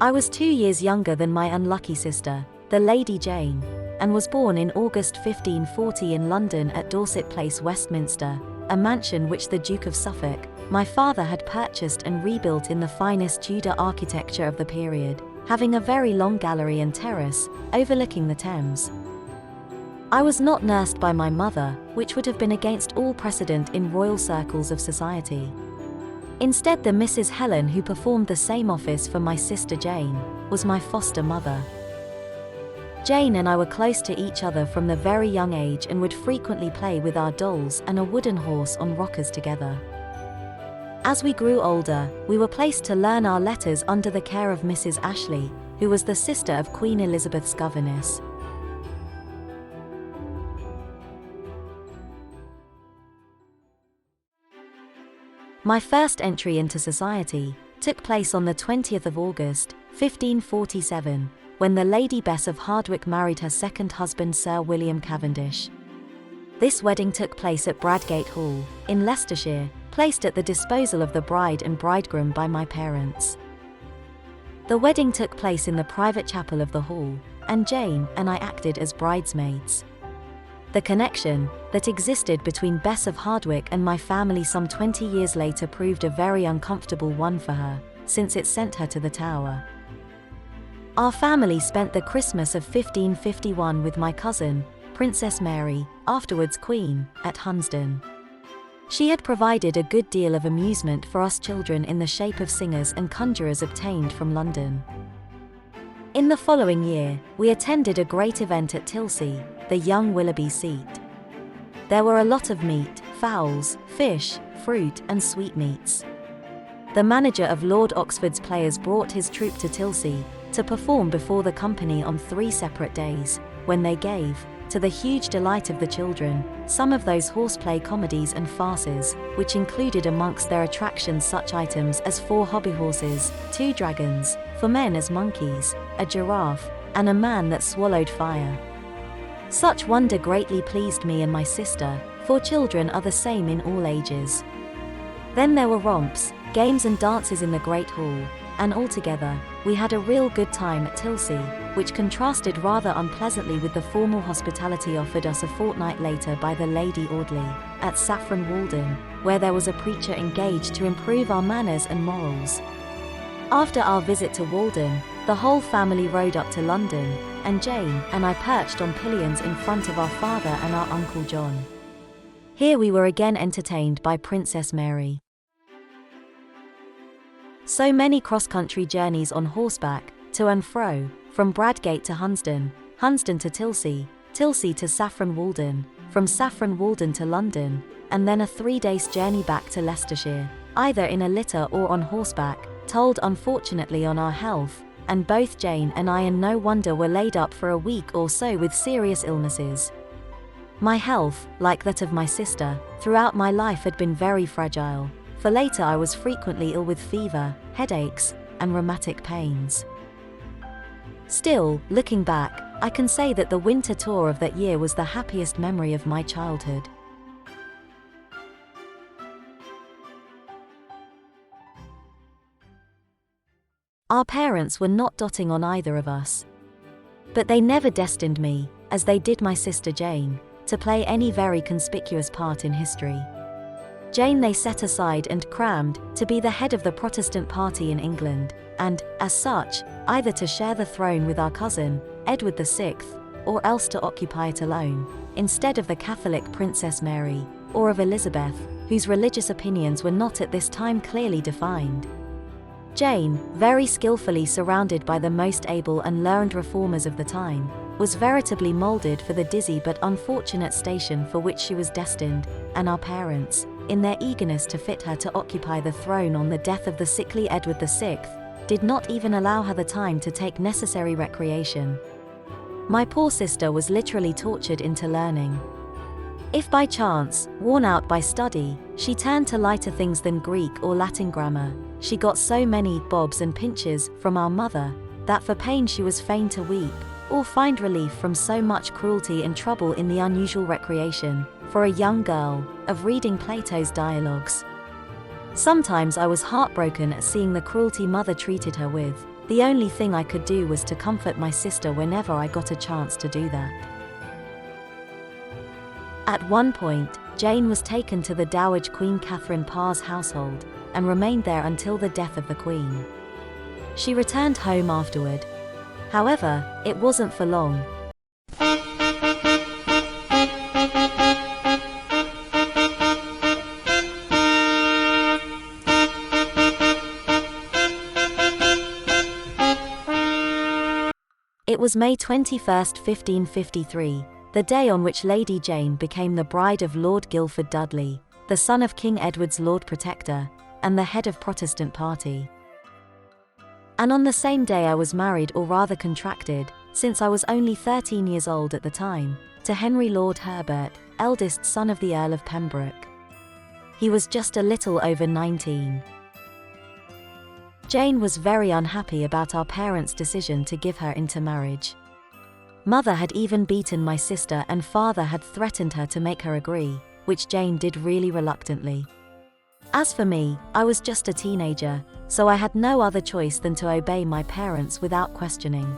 I was 2 years younger than my unlucky sister, the Lady Jane, and was born in August 1540 in London at Dorset Place, Westminster, a mansion which the Duke of Suffolk, my father, had purchased and rebuilt in the finest Tudor architecture of the period, having a very long gallery and terrace, overlooking the Thames. I was not nursed by my mother, which would have been against all precedent in royal circles of society. Instead, the Mrs. Helen who performed the same office for my sister Jane, was my foster mother. Jane and I were close to each other from the very young age and would frequently play with our dolls and a wooden horse on rockers together. As we grew older, we were placed to learn our letters under the care of Mrs. Ashley, who was the sister of Queen Elizabeth's governess. My first entry into society took place on the 20th of August, 1547, when the Lady Bess of Hardwicke married her second husband Sir William Cavendish. This wedding took place at Bradgate Hall, in Leicestershire, placed at the disposal of the bride and bridegroom by my parents. The wedding took place in the private chapel of the hall, and Jane and I acted as bridesmaids. The connection that existed between Bess of Hardwicke and my family some 20 years later proved a very uncomfortable one for her, since it sent her to the Tower. Our family spent the Christmas of 1551 with my cousin, Princess Mary, afterwards Queen, at Hunsdon. She had provided a good deal of amusement for us children in the shape of singers and conjurers obtained from London. In the following year, we attended a great event at Tilsey, the young Willoughby seat. There were a lot of meat, fowls, fish, fruit, and sweetmeats. The manager of Lord Oxford's players brought his troupe to Tilsey to perform before the company on 3 separate days, when they gave, to the huge delight of the children, some of those horseplay comedies and farces, which included amongst their attractions such items as 4 hobby horses, 2 dragons, for men as monkeys, a giraffe, and a man that swallowed fire. Such wonder greatly pleased me and my sister, for children are the same in all ages. Then there were romps, games and dances in the great hall, and altogether, we had a real good time at Tilsey, which contrasted rather unpleasantly with the formal hospitality offered us a fortnight later by the Lady Audley, at Saffron Walden, where there was a preacher engaged to improve our manners and morals. After our visit to Walden, the whole family rode up to London, and Jane and I perched on pillions in front of our father and our Uncle John. Here we were again entertained by Princess Mary. So many cross-country journeys on horseback, to and fro, from Bradgate to Hunsdon, Hunsdon to Tilsey, Tilsey to Saffron Walden, from Saffron Walden to London, and then a 3-days journey back to Leicestershire, either in a litter or on horseback, told unfortunately on our health, and both Jane and I in no wonder were laid up for a week or so with serious illnesses. My health, like that of my sister, throughout my life had been very fragile, for later I was frequently ill with fever, headaches, and rheumatic pains. Still, looking back, I can say that the winter tour of that year was the happiest memory of my childhood. Our parents were not doting on either of us. But they never destined me, as they did my sister Jane, to play any very conspicuous part in history. Jane they set aside and crammed to be the head of the Protestant party in England, and, as such, either to share the throne with our cousin, Edward VI, or else to occupy it alone, instead of the Catholic Princess Mary, or of Elizabeth, whose religious opinions were not at this time clearly defined. Jane, very skillfully surrounded by the most able and learned reformers of the time, was veritably moulded for the dizzy but unfortunate station for which she was destined, and our parents, in their eagerness to fit her to occupy the throne on the death of the sickly Edward VI, did not even allow her the time to take necessary recreation. My poor sister was literally tortured into learning. If by chance, worn out by study, she turned to lighter things than Greek or Latin grammar, she got so many bobs and pinches from our mother, that for pain she was fain to weep, or find relief from so much cruelty and trouble in the unusual recreation, for a young girl, of reading Plato's dialogues. Sometimes I was heartbroken at seeing the cruelty mother treated her with, The only thing I could do was to comfort my sister whenever I got a chance to do that. At one point, Jane was taken to the Dowager Queen Catherine Parr's household, and remained there until the death of the Queen. She returned home afterward. However, it wasn't for long. It was May 21, 1553, the day on which Lady Jane became the bride of Lord Guildford Dudley, the son of King Edward's Lord Protector, and the head of Protestant party. And on the same day I was married, or rather contracted, since I was only 13 years old at the time, to Henry Lord Herbert, eldest son of the Earl of Pembroke. He was just a little over 19. Jane was very unhappy about our parents' decision to give her into marriage. Mother had even beaten my sister, and father had threatened her to make her agree, which Jane did really reluctantly. As for me, I was just a teenager, so I had no other choice than to obey my parents without questioning.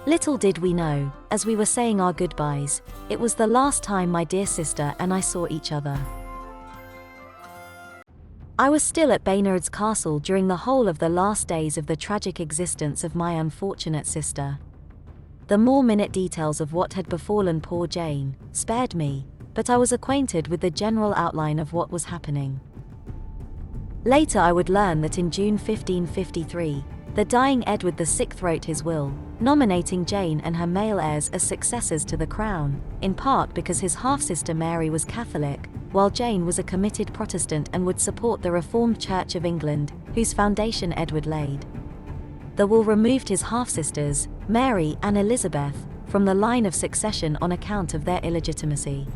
Little did we know, as we were saying our goodbyes, it was the last time my dear sister and I saw each other. I was still at Baynard's Castle during the whole of the last days of the tragic existence of my unfortunate sister. The more minute details of what had befallen poor Jane spared me, but I was acquainted with the general outline of what was happening. Later I would learn that in June 1553, the dying Edward VI wrote his will, nominating Jane and her male heirs as successors to the crown, in part because his half-sister Mary was Catholic, while Jane was a committed Protestant and would support the Reformed Church of England, whose foundation Edward laid. The will removed his half-sisters, Mary and Elizabeth, from the line of succession on account of their illegitimacy.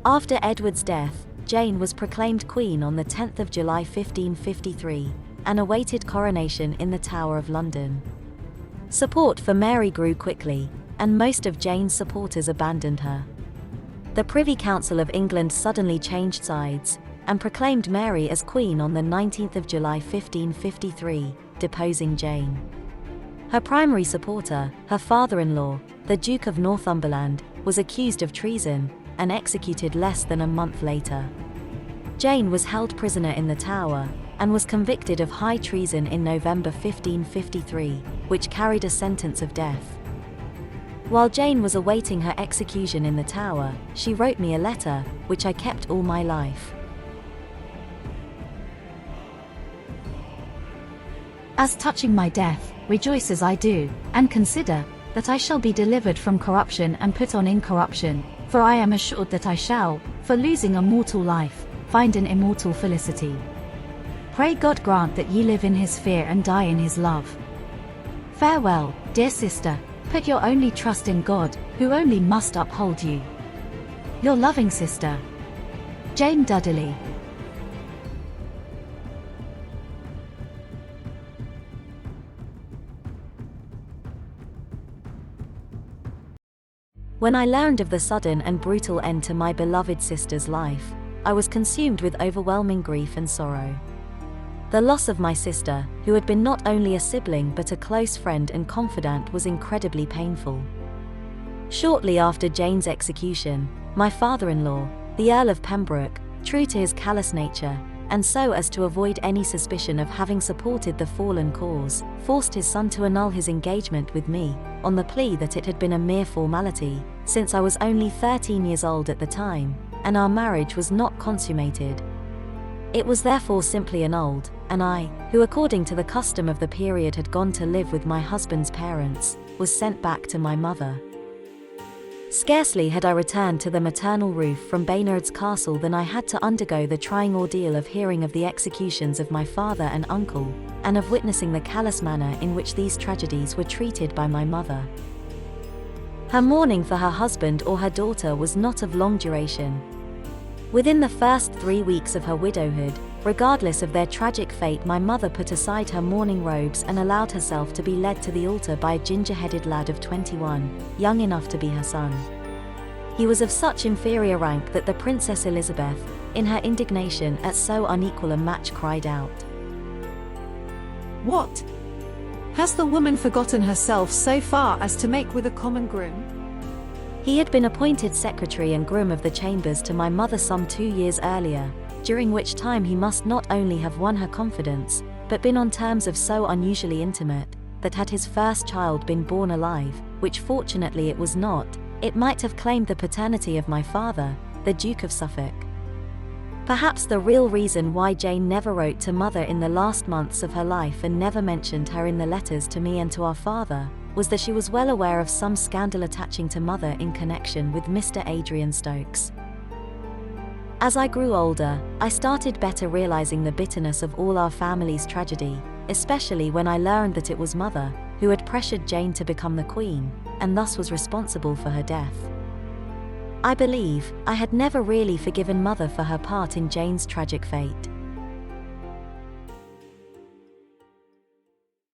After Edward's death, Jane was proclaimed Queen on the 10th of July 1553, and awaited coronation in the Tower of London. Support for Mary grew quickly, and most of Jane's supporters abandoned her. The Privy Council of England suddenly changed sides, and proclaimed Mary as Queen on the 19th of July 1553, deposing Jane. Her primary supporter, her father-in-law, the Duke of Northumberland, was accused of treason, and executed less than a month later. Jane was held prisoner in the Tower, and was convicted of high treason in November 1553, which carried a sentence of death. While Jane was awaiting her execution in the Tower, she wrote me a letter, which I kept all my life. As touching my death, rejoice as I do, and consider that I shall be delivered from corruption and put on incorruption, for I am assured that I shall, for losing a mortal life, find an immortal felicity. Pray God grant that ye live in his fear and die in his love. Farewell, dear sister, put your only trust in God, who only must uphold you. Your loving sister, Jane Dudley. When I learned of the sudden and brutal end to my beloved sister's life, I was consumed with overwhelming grief and sorrow. The loss of my sister, who had been not only a sibling but a close friend and confidant, was incredibly painful. Shortly after Jane's execution, my father-in-law, the Earl of Pembroke, true to his callous nature, and so as to avoid any suspicion of having supported the fallen cause, forced his son to annul his engagement with me, on the plea that it had been a mere formality, since I was only 13 years old at the time, and our marriage was not consummated. It was therefore simply annulled, and I, who according to the custom of the period had gone to live with my husband's parents, was sent back to my mother. Scarcely had I returned to the maternal roof from Baynard's Castle than I had to undergo the trying ordeal of hearing of the executions of my father and uncle, and of witnessing the callous manner in which these tragedies were treated by my mother. Her mourning for her husband or her daughter was not of long duration. Within the first 3 weeks of her widowhood, regardless of their tragic fate, my mother put aside her mourning robes and allowed herself to be led to the altar by a ginger-headed lad of 21, young enough to be her son. He was of such inferior rank that the Princess Elizabeth, in her indignation at so unequal a match, cried out, "What? Has the woman forgotten herself so far as to make with a common groom? He had been appointed secretary and groom of the chambers to my mother some 2 years earlier, during which time he must not only have won her confidence, but been on terms of so unusually intimate, that had his first child been born alive, which fortunately it was not, it might have claimed the paternity of my father, the Duke of Suffolk. Perhaps the real reason why Jane never wrote to mother in the last months of her life and never mentioned her in the letters to me and to our father, was that she was well aware of some scandal attaching to mother in connection with Mr. Adrian Stokes. As I grew older, I started better realizing the bitterness of all our family's tragedy, especially when I learned that it was mother who had pressured Jane to become the queen, and thus was responsible for her death. I believe I had never really forgiven mother for her part in Jane's tragic fate.